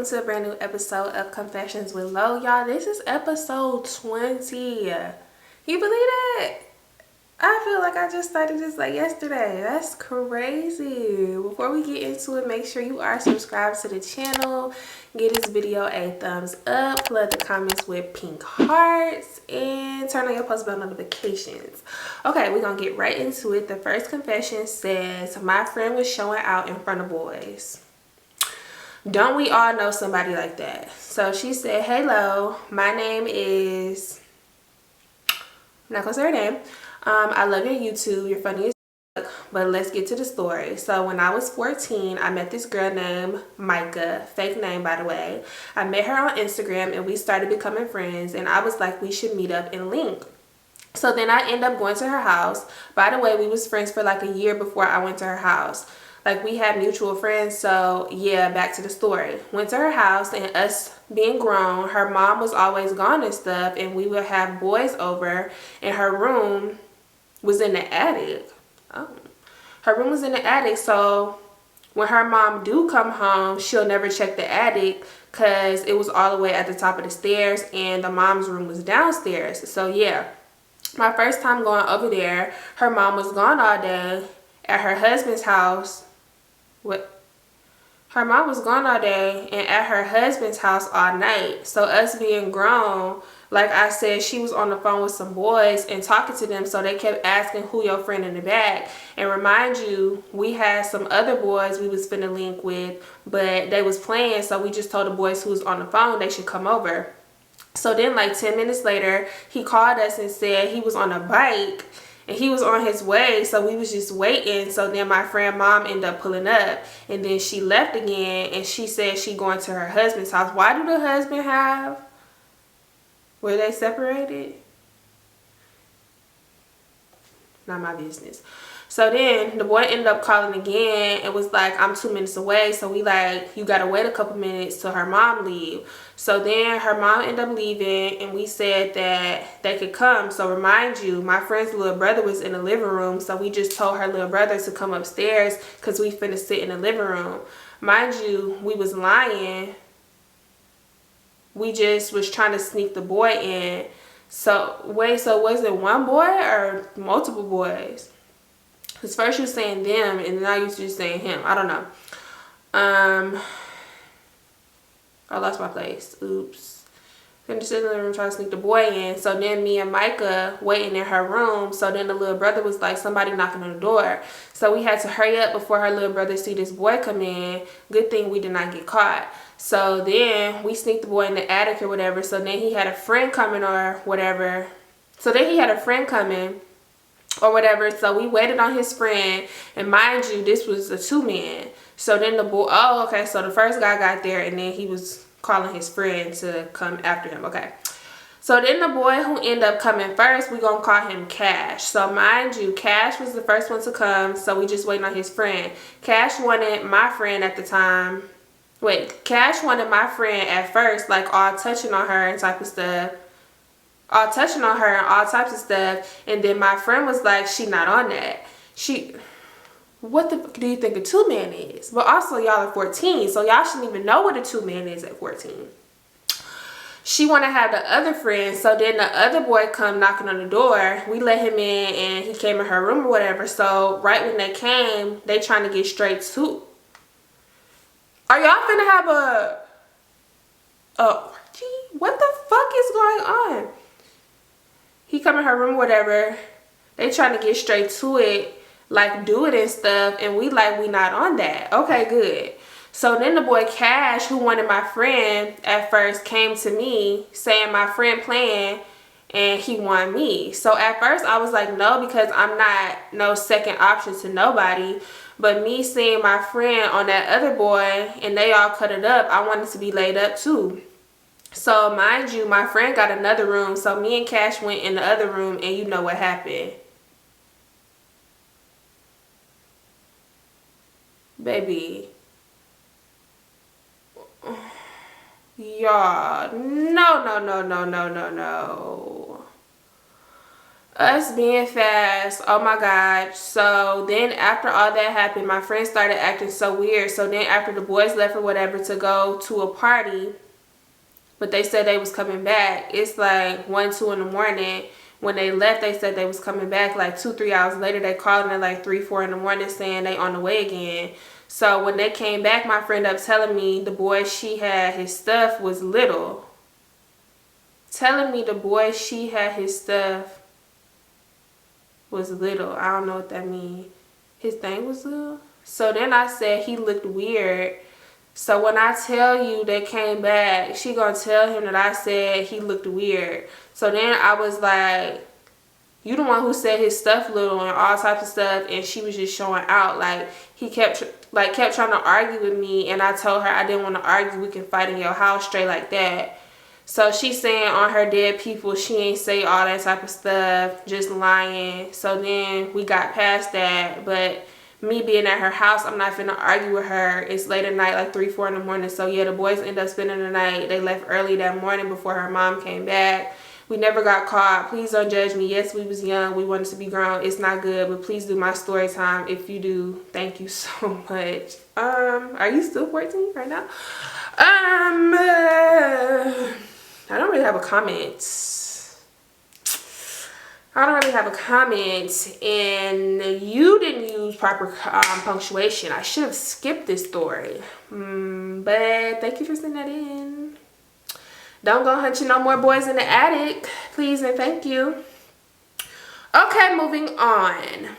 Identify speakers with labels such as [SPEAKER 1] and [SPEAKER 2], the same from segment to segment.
[SPEAKER 1] welcome to a brand new episode of Confessions with Lo. Y'all, this is episode 20. You believe that? I feel like I just started this like yesterday. That's crazy. Before we get into it, make sure you are subscribed to the channel. Give this video a thumbs up. Flood the comments with pink hearts. And turn on your post bell notifications. Okay, we're going to get right into it. The first confession says, my friend was showing out in front of boys. Don't we all know somebody like that? So she said, hello, my name is, I'm not gonna say her name. I love your YouTube, you're funny as fuck, but let's get to the story. So when I was 14, I met this girl named Micah, fake name by the way. I met her on Instagram and we started becoming friends, and I was like, we should meet up and link. So then I ended up going to her house. By the way, we was friends for like a year before I went to her house. Like, we had mutual friends, so yeah, back to the story. Went to her house, and us being grown, her mom was always gone and stuff, and we would have boys over, and her room was in the attic. Oh. Her room was in the attic, so when her mom do come home, she'll never check the attic because it was all the way at the top of the stairs, and the mom's room was downstairs. So yeah, my first time going over there, her mom was gone all day at her husband's house. Her mom was gone all day and at her husband's house all night. So us being grown, like I said, she was on the phone with some boys and talking to them. So they kept asking who your friend in the back. And remind you, we had some other boys we was finna link with, but they was playing. So we just told the boys who was on the phone they should come over. So then like 10 minutes later, he called us and said he was on a bike. And he was on his way, so we was just waiting. So then my friend mom ended up pulling up, and then she left again, and she said she going to her husband's house. Why do the husband have? Were they separated? Not my business. So then the boy ended up calling again and was like, I'm 2 minutes away. So we like, you gotta wait a couple minutes till her mom leave. So then her mom ended up leaving, and we said that they could come. So remind you, my friend's little brother was in the living room. So we just told her little brother to come upstairs because we finna sit in the living room. Mind you, we was lying. We just was trying to sneak the boy in. So wait, so was it one boy or multiple boys? Because first you were saying them, and now you're just saying him. I don't know. I lost my place. Oops. Then just in the living room trying to sneak the boy in. So then me and Micah waiting in her room. So then the little brother was like, somebody knocking on the door. So we had to hurry up before her little brother see this boy come in. Good thing we did not get caught. So then we sneaked the boy in the attic or whatever. So then he had a friend coming or whatever. So then he had a friend coming or whatever. So we waited on his friend, and mind you, this was a 2-man. So then the boy, oh, okay, so the first guy got there, and then he was calling his friend to come after him. Okay, so then the boy who ended up coming first, we gonna call him Cash. So mind you, Cash was the first one to come, so we just waiting on his friend. Cash wanted my friend at the time. Wait, Cash wanted my friend at first, like all touching on her and type of stuff. All touching on her and all types of stuff. And then my friend was like, she not on that. What the fuck do you think a 2-man is? But also y'all are 14, so y'all shouldn't even know what a 2-man is at 14. She want to have the other friend, so then the other boy come knocking on the door. We let him in, and he came in her room or whatever. So right when they came, they trying to get straight to. Are y'all finna have a orgy? What the fuck is going on? He come in her room, whatever. They trying to get straight to it, like do it and stuff. And we like, we not on that. Okay, good. So then the boy Cash, who wanted my friend at first, came to me saying my friend playing and he want me. So at first I was like, no, because I'm not no second option to nobody. But me seeing my friend on that other boy and they all cut it up, I wanted to be laid up too. So mind you, my friend got another room. So me and Cash went in the other room, and you know what happened. Baby. Y'all. No. Us being fast, oh my god. So then after all that happened, my friends started acting so weird. So then after the boys left or whatever to go to a party, but they said they was coming back, it's like 1, 2 in the morning. When they left, they said they was coming back. Like 2, 3 hours later, they called me at like 3, 4 in the morning saying they on the way again. So when they came back, my friend up telling me the boy she had his stuff was little. Telling me the boy she had his stuff was little. I don't know what that means. His thing was little. So then I said he looked weird. So when I tell you they came back, she gonna tell him that I said he looked weird. So then I was like, you the one who said his stuff little and all types of stuff, and she was just showing out. Like he kept trying to argue with me, and I told her I didn't want to argue. We can fight in your house straight like that. So she's saying on her dead people she ain't say all that type of stuff, just lying. So then we got past that, but me being at her house, I'm not finna argue with her. It's late at night, like 3, 4 in the morning. So yeah, the boys end up spending the night. They left early that morning before her mom came back. We never got caught. Please don't judge me. Yes, we was young. We wanted to be grown. It's not good, but please do my story time. If you do, thank you so much. Are you still 14 right now? I don't really have a comment. I don't really have a comment, and you didn't use proper punctuation. I should have skipped this story, but thank you for sending that in. Don't go hunting no more boys in the attic, please and thank you. Okay, moving on.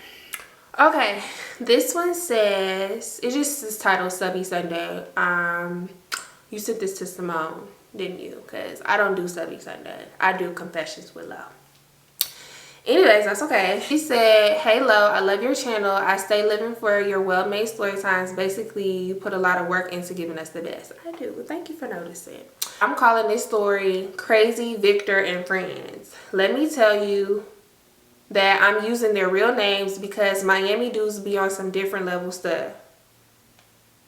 [SPEAKER 1] Okay, this one says, it just is titled Subby Sunday. You sent this to Simone, didn't you? Because I don't do Subby Sunday. I do Confessions with Lo. Anyways, that's okay. She said, hey Lo, I love your channel. I stay living for your well-made story times. Basically, you put a lot of work into giving us the best. I do. Well, thank you for noticing. I'm calling this story Crazy Victor and Friends. Let me tell you that I'm using their real names because Miami dudes be on some different level stuff.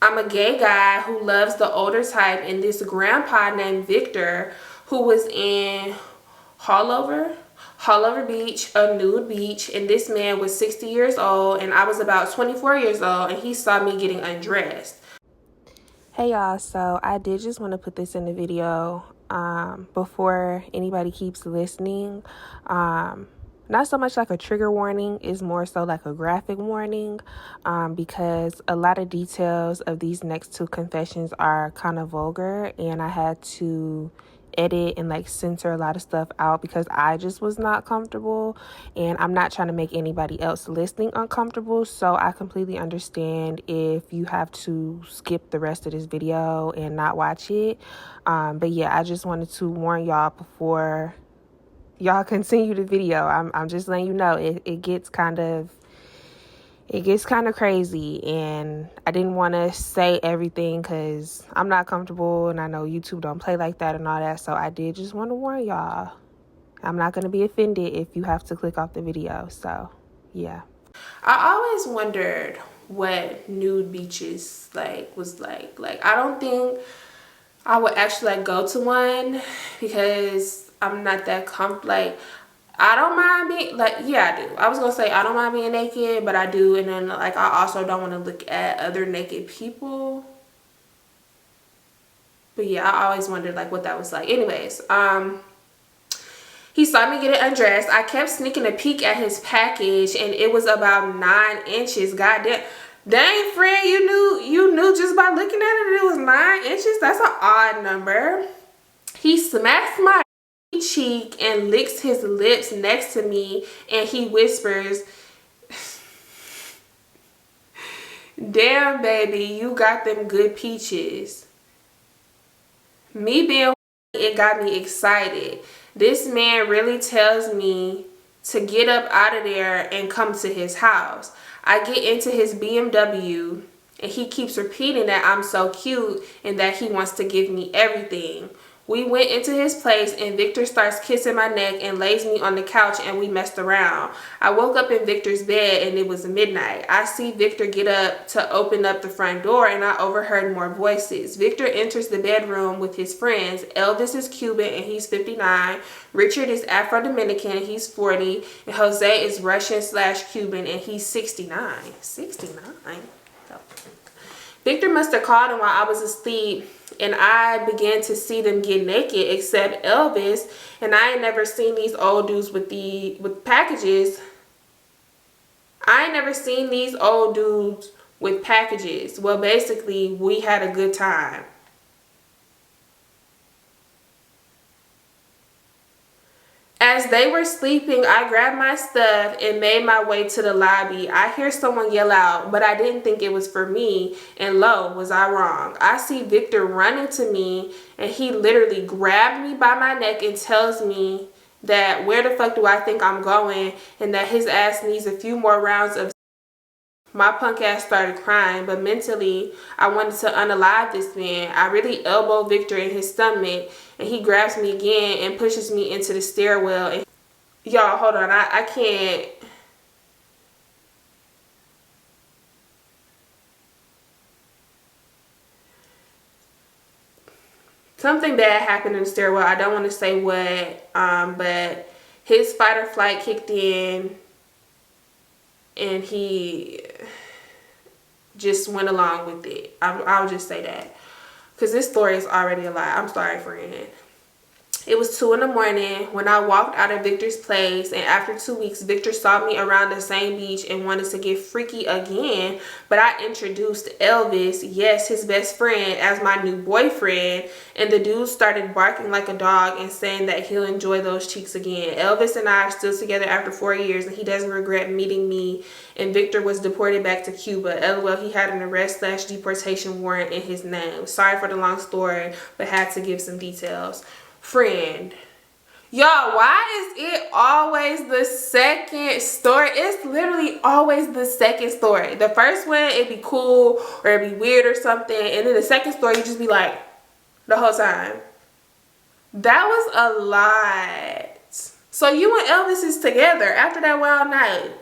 [SPEAKER 1] I'm a gay guy who loves the older type, and this grandpa named Victor who was in Haulover Beach, a nude beach, and this man was 60 years old and I was about 24 years old, and he saw me getting undressed. Hey y'all, so I did just want to put this in the video before anybody keeps listening. Not so much like a trigger warning, is more so like a graphic warning, because a lot of details of these next 2 confessions are kind of vulgar, and I had to edit and like censor a lot of stuff out because I just was not comfortable, and I'm not trying to make anybody else listening uncomfortable. So I completely understand if you have to skip the rest of this video and not watch it. But yeah, I just wanted to warn y'all before y'all continue the video. I'm just letting you know it gets kind of crazy, and I didn't want to say everything because I'm not comfortable, and I know YouTube don't play like that and all that. So I did just want to warn y'all. I'm not going to be offended if you have to click off the video. So yeah, I always wondered what nude beaches was like. I don't think I would actually go to one because I'm not that comfortable. I don't mind being yeah, I do. I was gonna say I don't mind being naked, but I do. And then I also don't want to look at other naked people. But yeah, I always wondered what that was like. Anyways, he saw me getting undressed. I kept sneaking a peek at his package, and it was about 9 inches. Goddamn, dang friend, you knew just by looking at it was 9 inches. That's an odd number. He smacks my cheek and licks his lips next to me, and he whispers, damn baby, you got them good peaches. Me being it got me excited. This man really tells me to get up out of there and come to his house. I get into his BMW, and he keeps repeating that I'm so cute and that he wants to give me everything. We went into his place and Victor starts kissing my neck and lays me on the couch and we messed around. I woke up in Victor's bed and it was midnight. I see Victor get up to open up the front door and I overheard more voices. Victor enters the bedroom with his friends. Elvis is Cuban and he's 59. Richard is Afro-Dominican and he's 40. And Jose is Russian/Cuban and he's 69. 69? Victor must have called him while I was asleep and I began to see them get naked except Elvis, and I ain't never seen these old dudes with packages. I ain't never seen these old dudes with packages. Well, basically, we had a good time. As they were sleeping, I grabbed my stuff and made my way to the lobby. I hear someone yell out, but I didn't think it was for me, and lo, was I wrong. I see Victor running to me, and he literally grabbed me by my neck and tells me that where the fuck do I think I'm going, and that his ass needs a few more rounds of. My punk ass started crying, but mentally, I wanted to unalive this man. I really elbowed Victor in his stomach, and he grabs me again and pushes me into the stairwell. And y'all, hold on, I can't. Something bad happened in the stairwell. I don't want to say what, but his fight or flight kicked in, and he just went along with it. I'll just say that, because this story is already a lie. I'm sorry, friend. It was 2 in the morning when I walked out of Victor's place, and after 2 weeks, Victor saw me around the same beach and wanted to get freaky again, but I introduced Elvis, yes, his best friend, as my new boyfriend, and the dude started barking like a dog and saying that he'll enjoy those cheeks again. Elvis and I are still together after 4 years, and he doesn't regret meeting me, and Victor was deported back to Cuba. LOL, he had an arrest/deportation warrant in his name. Sorry for the long story, but had to give some details. Friend, y'all, why is it always the second story? It's literally always the second story. The first one, it'd be cool or it'd be weird or something, and then the second story, you just be like, the whole time. That was a lot. So you and Elvis is together after that wild night.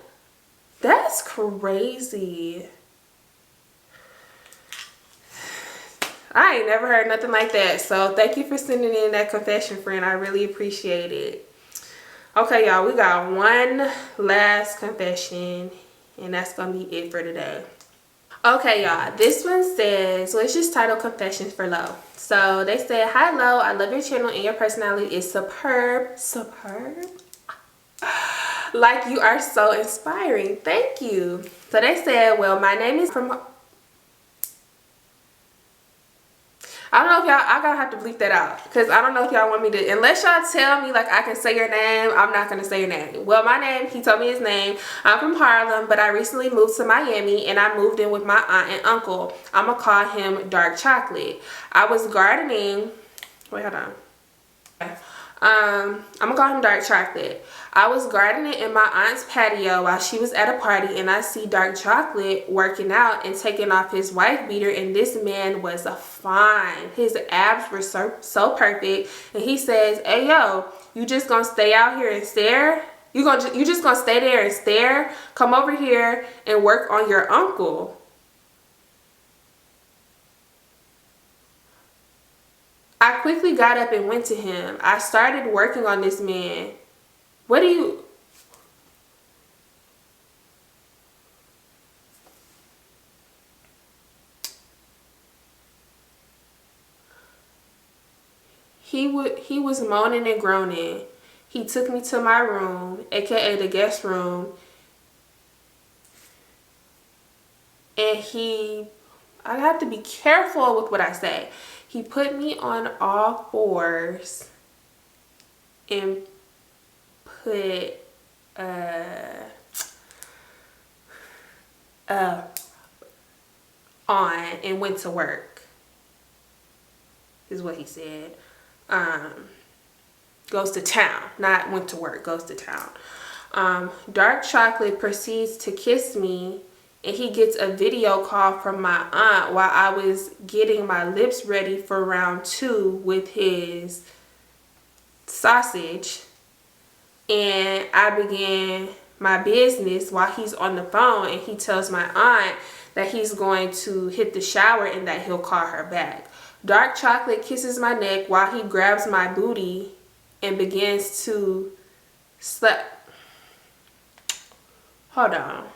[SPEAKER 1] That's crazy. I ain't never heard nothing like that. So thank you for sending in that confession, friend. I really appreciate it. Okay, y'all, we got one last confession, and that's gonna be it for today. Okay, y'all, this one says, well, it's just titled Confessions for Lo. So they said, hi Lo, I love your channel and your personality is superb. Like, you are so inspiring. Thank you. So they said, well, my name is from, I don't know if y'all, I gotta have to bleep that out, because I don't know if y'all want me to, unless y'all tell me like I can say your name, I'm not gonna say your name. Well, my name, he told me his name. I'm from Harlem, but I recently moved to Miami and I moved in with my aunt and uncle. I'm gonna call him Dark Chocolate. I was gardening, wait, hold on. I'm gonna call him Dark Chocolate. I was gardening in my aunt's patio while she was at a party, and I see Dark Chocolate working out and taking off his wife beater, and this man was fine. His abs were so perfect, and he says, hey yo, you just gonna stay out here and stare? You just gonna stay there and stare? Come over here and work on your uncle. I quickly got up and went to him. I started working on this man. What do you... He was moaning and groaning. He took me to my room, aka the guest room, and I have to be careful with what I say. He put me on all fours and put on and went to work, is what he said. Goes to town, not went to work, goes to town. Dark Chocolate proceeds to kiss me and he gets a video call from my aunt while I was getting my lips ready for round 2 with his sausage. And I began my business while he's on the phone, and he tells my aunt that he's going to hit the shower and that he'll call her back. Dark chocolate kisses my neck while he grabs my booty and begins to slap. Hold on,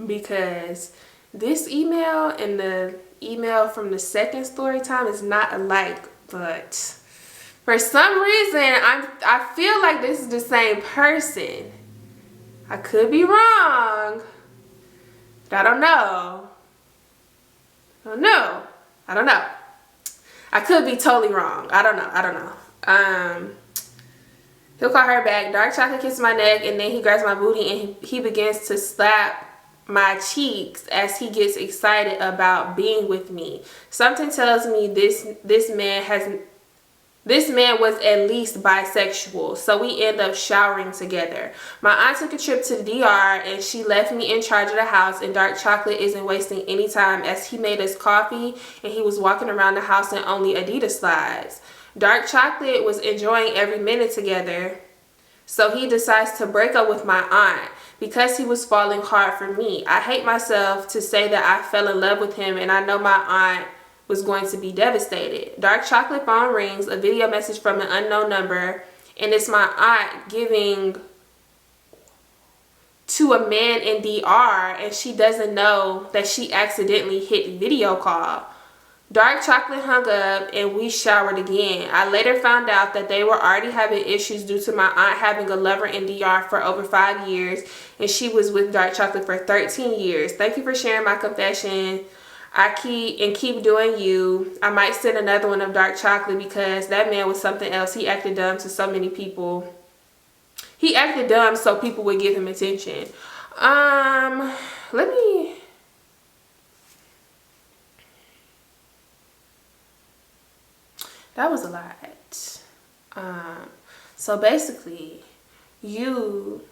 [SPEAKER 1] because this email and the email from the second story time is not alike, but for some reason I feel like this is the same person. I could be wrong, but I don't know. I could be totally wrong. I don't know. He'll call her back. Dark chocolate kisses my neck, and then he grabs my booty and he begins to slap my cheeks as he gets excited about being with me. Something tells me this man was at least bisexual, so we end up showering together. My aunt took a trip to the DR, and she left me in charge of the house, and Dark Chocolate isn't wasting any time as he made us coffee and he was walking around the house in only Adidas slides. Dark Chocolate was enjoying every minute together, so he decides to break up with my aunt because he was falling hard for me. I hate myself to say that I fell in love with him, and I know my aunt was going to be devastated. Dark chocolate phone rings, a video message from an unknown number, and it's my aunt giving to a man in DR, and she doesn't know that she accidentally hit video call. Dark chocolate hung up and we showered again. I later found out that they were already having issues due to my aunt having a lover in DR for over 5 years, and she was with Dark Chocolate for 13 years. Thank you for sharing my confession. Keep doing you. I might send another one of Dark Chocolate because that man was something else. He acted dumb to so many people. He acted dumb so people would give him attention. That was a lot. So basically, you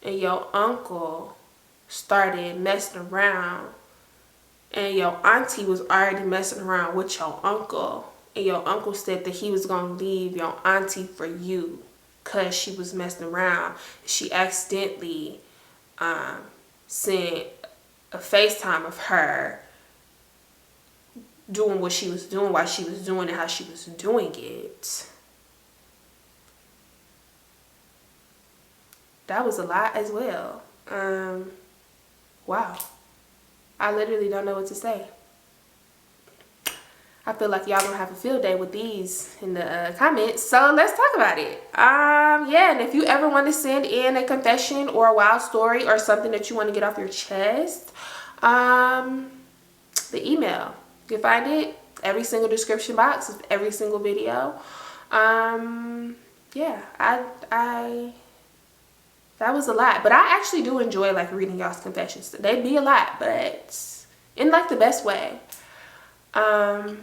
[SPEAKER 1] and your uncle started messing around, and your auntie was already messing around with your uncle, and your uncle said that he was gonna leave your auntie for you because she was messing around. She accidentally sent a FaceTime of her doing what she was doing, while she was doing it, how she was doing it. That was a lot as well. Wow. I literally don't know what to say. I feel like y'all gonna have a field day with these in the comments. So let's talk about it. Yeah, and if you ever want to send in a confession or a wild story or something that you want to get off your chest, the email. You can find it every single description box of every single video. Yeah, that was a lot, but I actually do enjoy like reading y'all's confessions. They be a lot, but in like the best way. Yeah,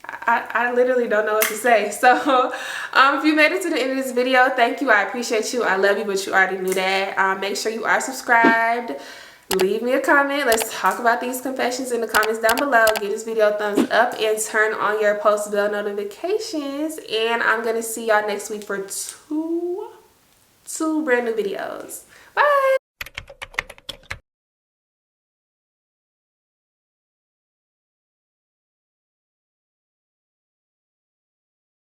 [SPEAKER 1] I literally don't know what to say. So if you made it to the end of this video, thank you. I appreciate you. I love you, but you already knew that. Make sure you are subscribed. Leave me a comment. Let's talk about these confessions in the comments down below. Give this video a thumbs up and turn on your post bell notifications. And I'm going to see y'all next week for two brand new videos. Bye.